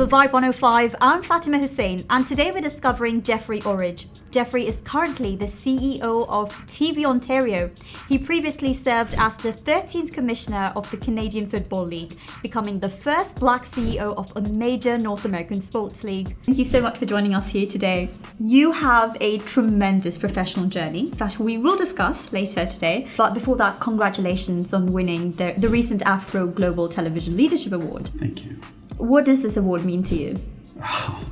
For Vibe 105, I'm Fatima Husain, and today we're discovering Jeffrey Orridge. Jeffrey is currently the CEO of TVOntario. He previously served as the 13th Commissioner of the Canadian Football League, becoming the first Black CEO of a major North American sports league. Thank you so much for joining us here today. You have a tremendous professional journey that we will discuss later today. But before that, congratulations on winning the recent Afro Global Television Leadership Award. Thank you. What does this award mean to you? Oh,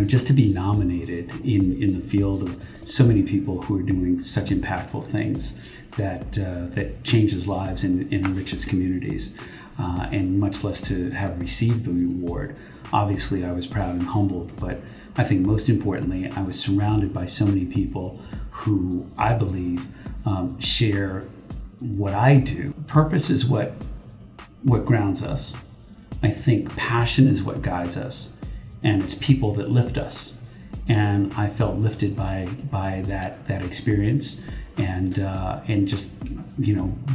just to be nominated in the field of so many people who are doing such impactful things that changes lives and enriches communities, and much less to have received the award. Obviously, I was proud and humbled, but I think most importantly, I was surrounded by so many people who I believe share what I do. Purpose is what grounds us. I think passion is what guides us, and it's people that lift us. And I felt lifted by that experience, and just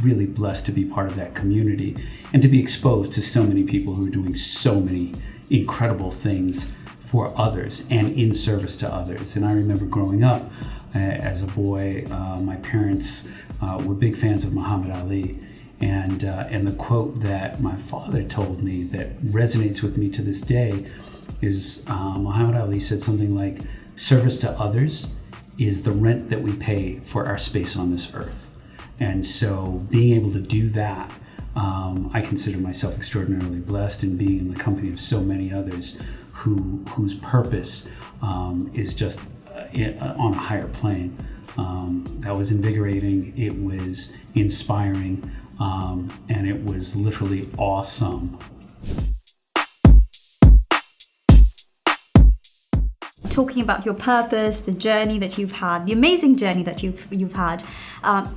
really blessed to be part of that community and to be exposed to so many people who are doing so many incredible things for others and in service to others. And I remember growing up as a boy, my parents were big fans of Muhammad Ali. And the quote that my father told me that resonates with me to this day is Muhammad Ali said something like, "Service to others is the rent that we pay for our space on this earth." And so being able to do that, I consider myself extraordinarily blessed in being in the company of so many others whose purpose is just on a higher plane. That was invigorating, it was inspiring, and it was literally awesome. Talking about your purpose, the journey that you've had, the amazing journey that you've had.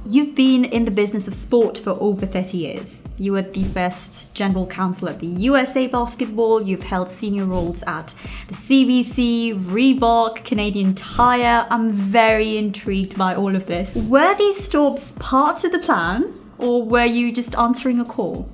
You've been in the business of sport for over 30 years. You were the first general counsel at the USA Basketball. You've held senior roles at the CBC, Reebok, Canadian Tire. I'm very intrigued by all of this. Were these stops part of the plan, or were you just answering a call?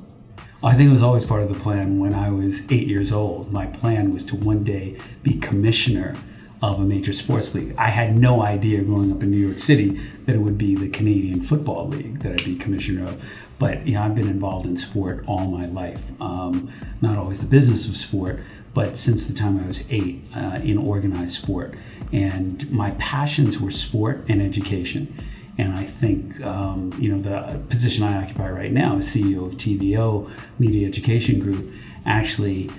I think it was always part of the plan. When I was 8 years old, my plan was to one day be commissioner of a major sports league. I had no idea growing up in New York City that it would be the Canadian Football League that I'd be commissioner of. But I've been involved in sport all my life. Not always the business of sport, but since the time I was 8 in organized sport. And my passions were sport and education. And I think, the position I occupy right now as CEO of TVO Media Education Group actually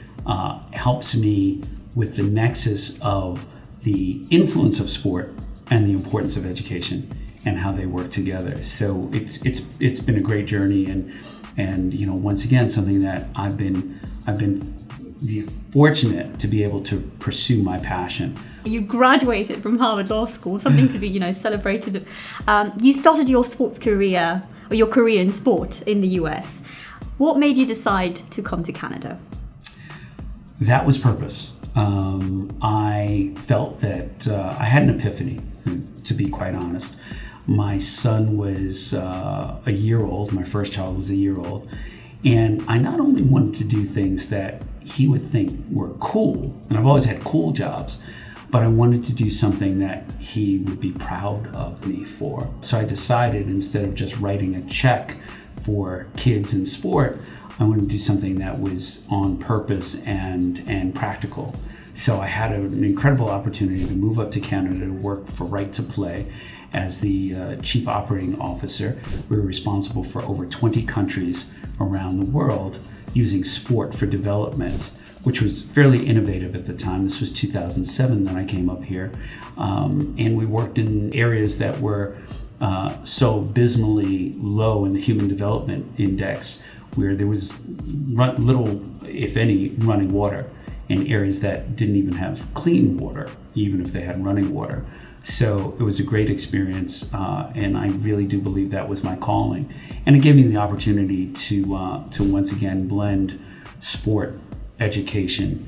helps me with the nexus of the influence of sport and the importance of education and how they work together. So it's been a great journey, and once again, something that I've been fortunate to be able to pursue my passion. You graduated from Harvard Law School, something to be, celebrated. You started your sports career, or your career in sport in the US. What made you decide to come to Canada? That was purpose. I felt that I had an epiphany, to be quite honest. My son was a year old, my first child was a year old, and I not only wanted to do things that he would think were cool, and I've always had cool jobs, but I wanted to do something that he would be proud of me for. So I decided, instead of just writing a check for kids in sport, I wanted to do something that was on purpose and practical. So I had an incredible opportunity to move up to Canada to work for Right to Play as the Chief Operating Officer. We were responsible for over 20 countries around the world using sport for development, which was fairly innovative at the time. This was 2007 that I came up here. And we worked in areas that were so abysmally low in the Human Development Index, where there was little, if any, running water, in areas that didn't even have clean water, even if they had running water. So it was a great experience, and I really do believe that was my calling. And it gave me the opportunity to once again blend sport, education,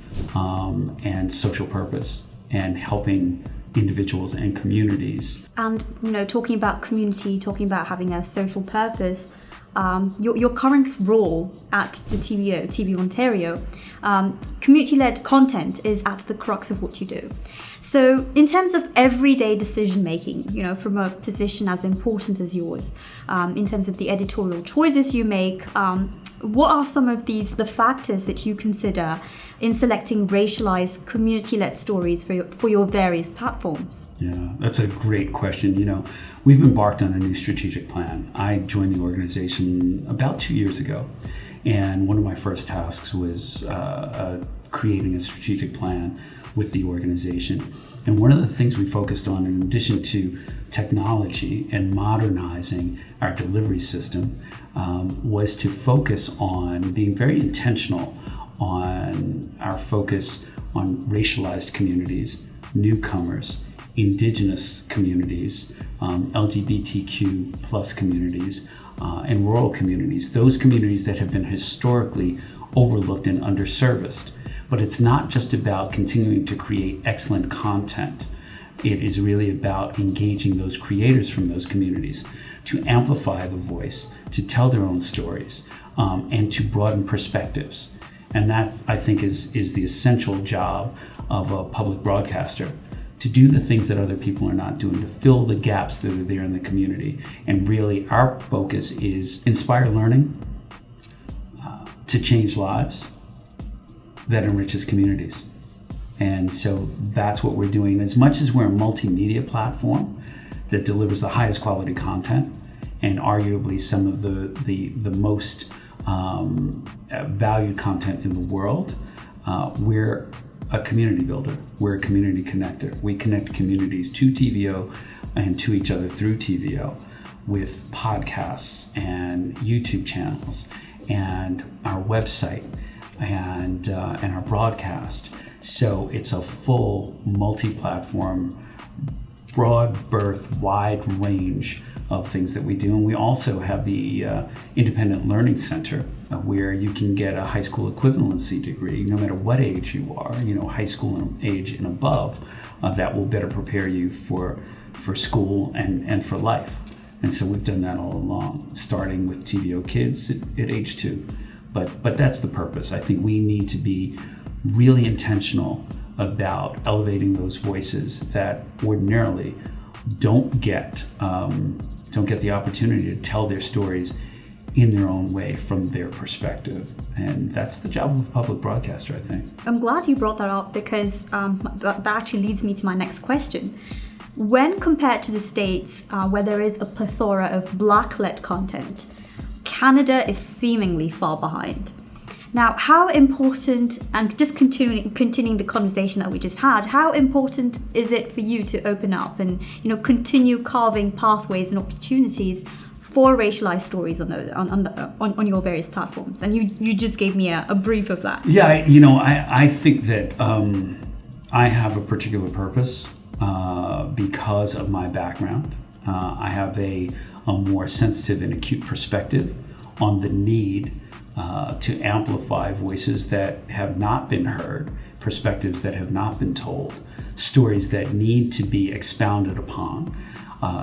and social purpose, and helping individuals and communities. And talking about community, talking about having a social purpose, your current role at the TV Ontario, community-led content is at the crux of what you do. So in terms of everyday decision making, from a position as important as yours, in terms of the editorial choices you make, what are some of the factors that you consider in selecting racialized, community-led stories for your various platforms? Yeah, that's a great question. We've embarked on a new strategic plan. I joined the organization about 2 years ago, and one of my first tasks was creating a strategic plan with the organization. And one of the things we focused on, in addition to technology and modernizing our delivery system, was to focus on being very intentional on our focus on racialized communities, newcomers, indigenous communities, LGBTQ plus communities, and rural communities, those communities that have been historically overlooked and underserviced. But it's not just about continuing to create excellent content. It is really about engaging those creators from those communities to amplify the voice, to tell their own stories, and to broaden perspectives. And that, I think, is the essential job of a public broadcaster, to do the things that other people are not doing, to fill the gaps that are there in the community. And really, our focus is inspire learning, to change lives, that enriches communities. And so that's what we're doing. As much as we're a multimedia platform that delivers the highest quality content and arguably some of the most valued content in the world, we're a community builder. We're a community connector. We connect communities to TVO and to each other through TVO with podcasts and YouTube channels and our website and our broadcast. So it's a full multi-platform, broad berth, wide range of things that we do. And we also have the Independent Learning Center, where you can get a high school equivalency degree, no matter what age you are, high school age and above, that will better prepare you for school and for life. And so we've done that all along, starting with TVO Kids at age 2. But that's the purpose. I think we need to be really intentional about elevating those voices that ordinarily don't get the opportunity to tell their stories in their own way from their perspective. And that's the job of a public broadcaster, I think. I'm glad you brought that up, because that actually leads me to my next question. When compared to the States, where there is a plethora of Black-led content, Canada is seemingly far behind. Now, how important, and just continuing the conversation that we just had, how important is it for you to open up and continue carving pathways and opportunities for racialized stories on your various platforms? And you just gave me a brief of that. Yeah, I think that I have a particular purpose because of my background. I have a more sensitive and acute perspective on the need to amplify voices that have not been heard, perspectives that have not been told, stories that need to be expounded upon,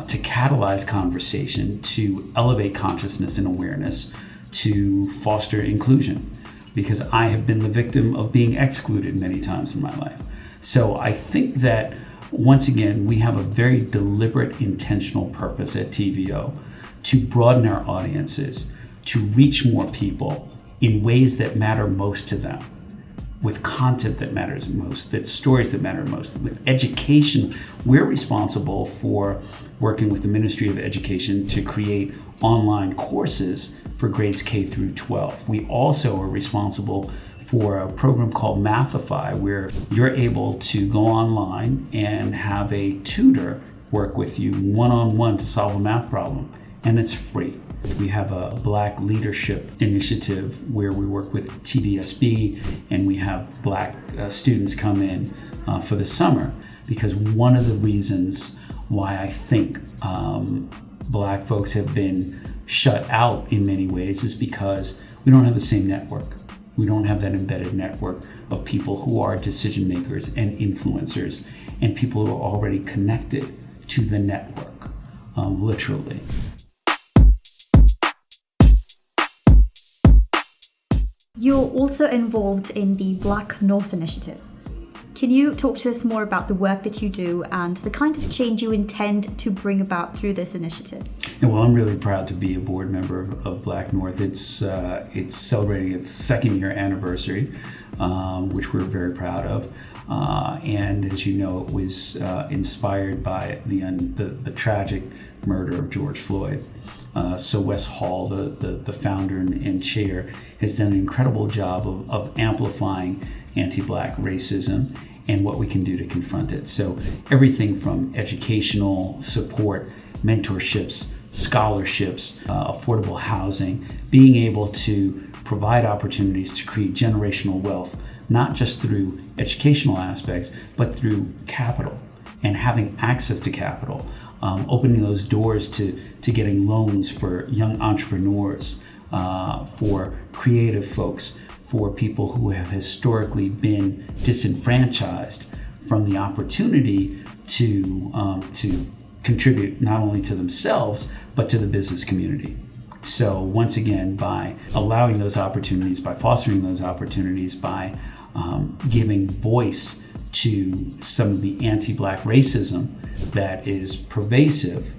to catalyze conversation, to elevate consciousness and awareness, to foster inclusion, because I have been the victim of being excluded many times in my life. So I think that, once again, we have a very deliberate, intentional purpose at TVO to broaden our audiences, to reach more people in ways that matter most to them, with content that matters most, that stories that matter most, with education. We're responsible for working with the Ministry of Education to create online courses for grades K through 12. We also are responsible for a program called Mathify, where you're able to go online and have a tutor work with you one-on-one to solve a math problem, and it's free. We have a Black Leadership Initiative where we work with TDSB, and we have Black students come in for the summer, because one of the reasons why I think Black folks have been shut out in many ways is because we don't have the same network. We don't have that embedded network of people who are decision makers and influencers, and people who are already connected to the network, literally. You're also involved in the BlackNorth Initiative. Can you talk to us more about the work that you do and the kind of change you intend to bring about through this initiative? And well, I'm really proud to be a board member of BlackNorth. It's celebrating its second year anniversary, which we're very proud of. And as you know, it was inspired by the tragic murder of George Floyd. So Wes Hall, the founder and chair, has done an incredible job of amplifying anti-Black racism and what we can do to confront it. So everything from educational support, mentorships, scholarships, affordable housing, being able to provide opportunities to create generational wealth, not just through educational aspects, but through capital and having access to capital. Opening those doors to getting loans for young entrepreneurs, for creative folks, for people who have historically been disenfranchised from the opportunity to contribute not only to themselves, but to the business community. So once again, by allowing those opportunities, by fostering those opportunities, by giving voice to some of the anti-Black racism that is pervasive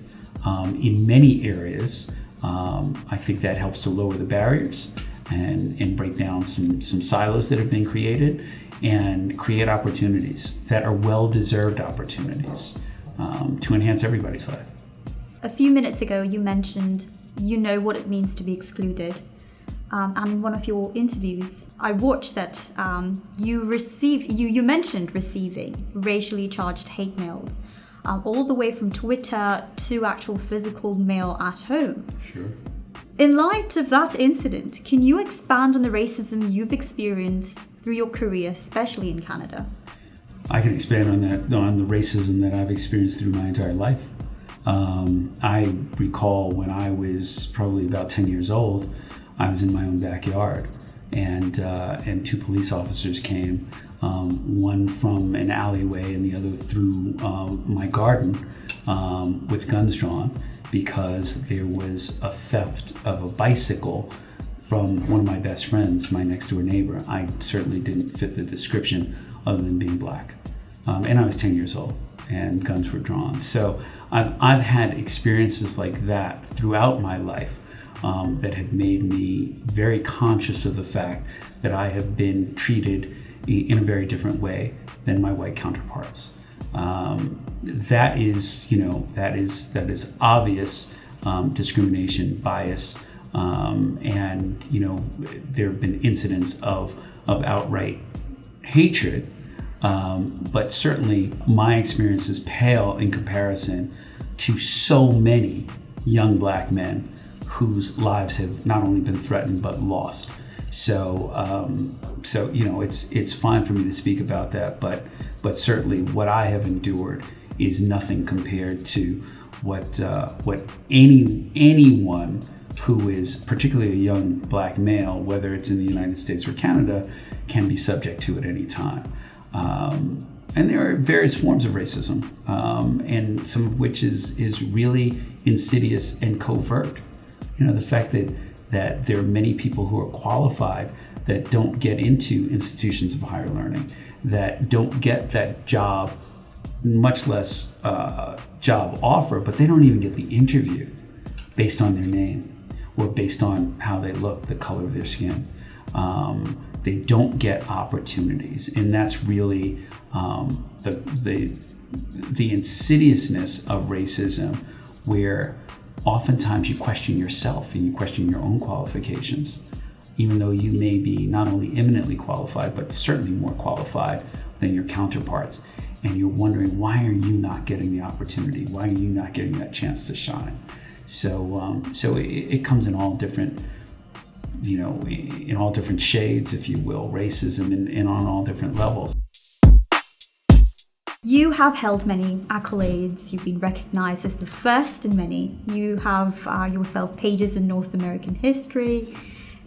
in many areas, I think that helps to lower the barriers and break down some silos that have been created and create opportunities that are well-deserved opportunities to enhance everybody's life. A few minutes ago, you mentioned you know what it means to be excluded. And in one of your interviews, I watched that you mentioned receiving racially charged hate mails, all the way from Twitter to actual physical mail at home. Sure. In light of that incident, can you expand on the racism you've experienced through your career, especially in Canada? I can expand on that, on the racism that I've experienced through my entire life. I recall when I was probably about 10 years old, I was in my own backyard, and two police officers came, one from an alleyway and the other through my garden with guns drawn, because there was a theft of a bicycle from one of my best friends, my next door neighbor. I certainly didn't fit the description other than being Black. And I was 10 years old and guns were drawn. So I've had experiences like that throughout my life that have made me very conscious of the fact that I have been treated in a very different way than my white counterparts. That is obvious discrimination, bias, and there have been incidents of outright hatred, but certainly my experiences pale in comparison to so many young Black men whose lives have not only been threatened but lost. So it's fine for me to speak about that, but certainly what I have endured is nothing compared to what anyone who is particularly a young Black male, whether it's in the United States or Canada, can be subject to at any time. And there are various forms of racism, and some of which is really insidious and covert. The fact that there are many people who are qualified that don't get into institutions of higher learning, that don't get that job, much less job offer, but they don't even get the interview based on their name or based on how they look, the color of their skin. They don't get opportunities, and that's really the insidiousness of racism, where oftentimes you question yourself and you question your own qualifications, even though you may be not only eminently qualified, but certainly more qualified than your counterparts. And you're wondering, why are you not getting the opportunity? Why are you not getting that chance to shine? So it comes in all different, in all different shades, if you will, racism, and on all different levels. You have held many accolades. You've been recognized as the first in many. You have yourself pages in North American history,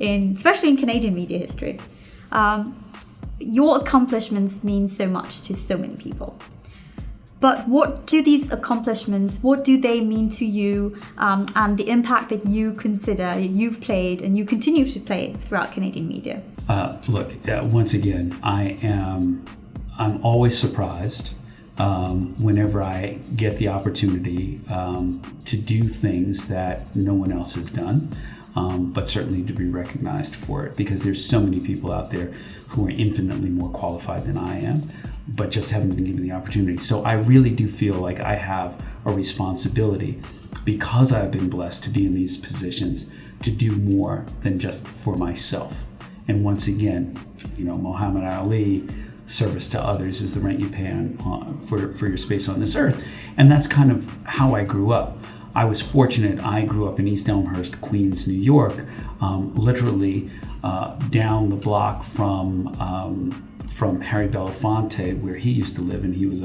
especially in Canadian media history. Your accomplishments mean so much to so many people. But what do these accomplishments, what do they mean to you, and the impact that you consider you've played and you continue to play throughout Canadian media? Once again, I'm always surprised whenever I get the opportunity to do things that no one else has done, but certainly to be recognized for it, because there's so many people out there who are infinitely more qualified than I am, but just haven't been given the opportunity. So I really do feel like I have a responsibility, because I've been blessed to be in these positions, to do more than just for myself. And once again, Muhammad Ali, service to others is the rent you pay for your space on this earth. And that's kind of how I grew up. I was fortunate. I grew up in East Elmhurst, Queens, New York, literally down the block from Harry Belafonte, where he used to live, and he was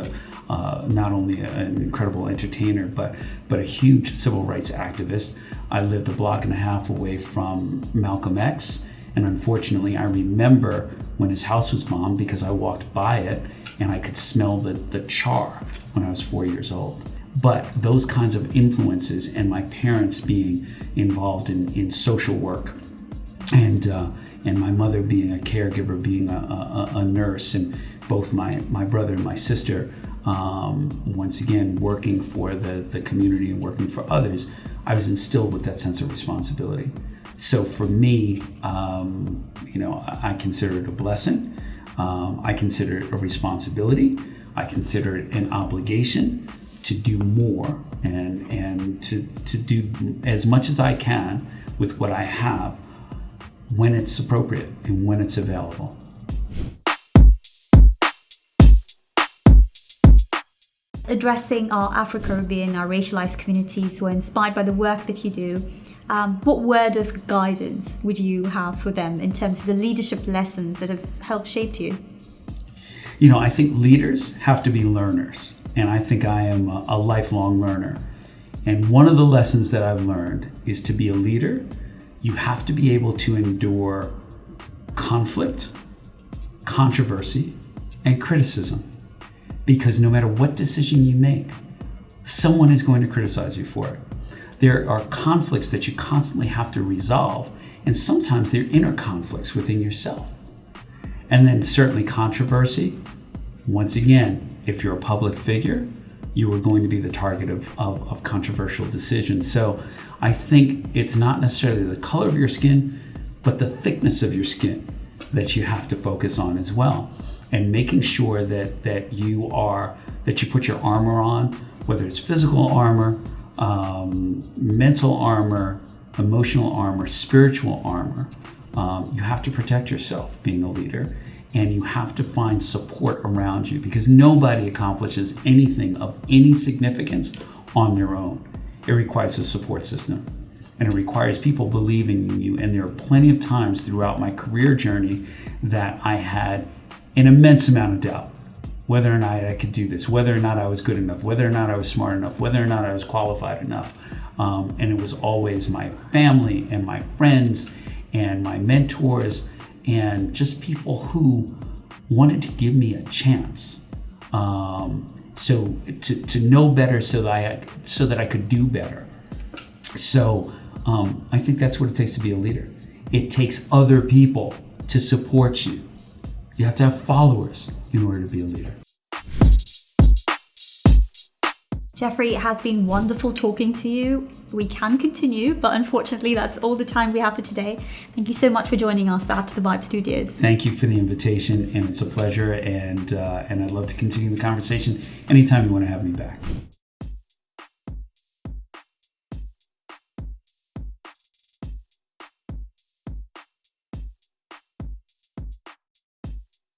not only an incredible entertainer, but a huge civil rights activist. I lived a block and a half away from Malcolm X, and unfortunately, I remember when his house was bombed, because I walked by it and I could smell the char when I was 4 years old. But those kinds of influences, and my parents being involved in social work, and my mother being a caregiver, being a nurse, and both my brother and my sister, once again, working for the community and working for others, I was instilled with that sense of responsibility. So for me, I consider it a blessing. I consider it a responsibility. I consider it an obligation to do more and to do as much as I can with what I have, when it's appropriate and when it's available. Addressing our Afro-Caribbean, our racialized communities who are inspired by the work that you do, what word of guidance would you have for them in terms of the leadership lessons that have helped shape you? I think leaders have to be learners, and I think I am a lifelong learner. And one of the lessons that I've learned is, to be a leader, you have to be able to endure conflict, controversy, and criticism. Because no matter what decision you make, someone is going to criticize you for it. There are conflicts that you constantly have to resolve, and sometimes they're inner conflicts within yourself. And then certainly controversy. Once again, if you're a public figure, you are going to be the target of controversial decisions. So I think it's not necessarily the color of your skin, but the thickness of your skin that you have to focus on as well. And making sure that you put your armor on, whether it's physical armor, mental armor, emotional armor, spiritual armor. You have to protect yourself being a leader, and you have to find support around you, because nobody accomplishes anything of any significance on their own. It requires a support system, and it requires people believing in you. And there are plenty of times throughout my career journey that I had an immense amount of doubt, whether or not I could do this, whether or not I was good enough, whether or not I was smart enough, whether or not I was qualified enough. And it was always my family and my friends and my mentors and just people who wanted to give me a chance. So to know better so that I could do better. So I think that's what it takes to be a leader. It takes other people to support you. You have to have followers in order to be a leader. Jeffrey, it has been wonderful talking to you. We can continue, but unfortunately that's all the time we have for today. Thank you so much for joining us at the Vibe Studios. Thank you for the invitation, and it's a pleasure, and I'd love to continue the conversation anytime you want to have me back.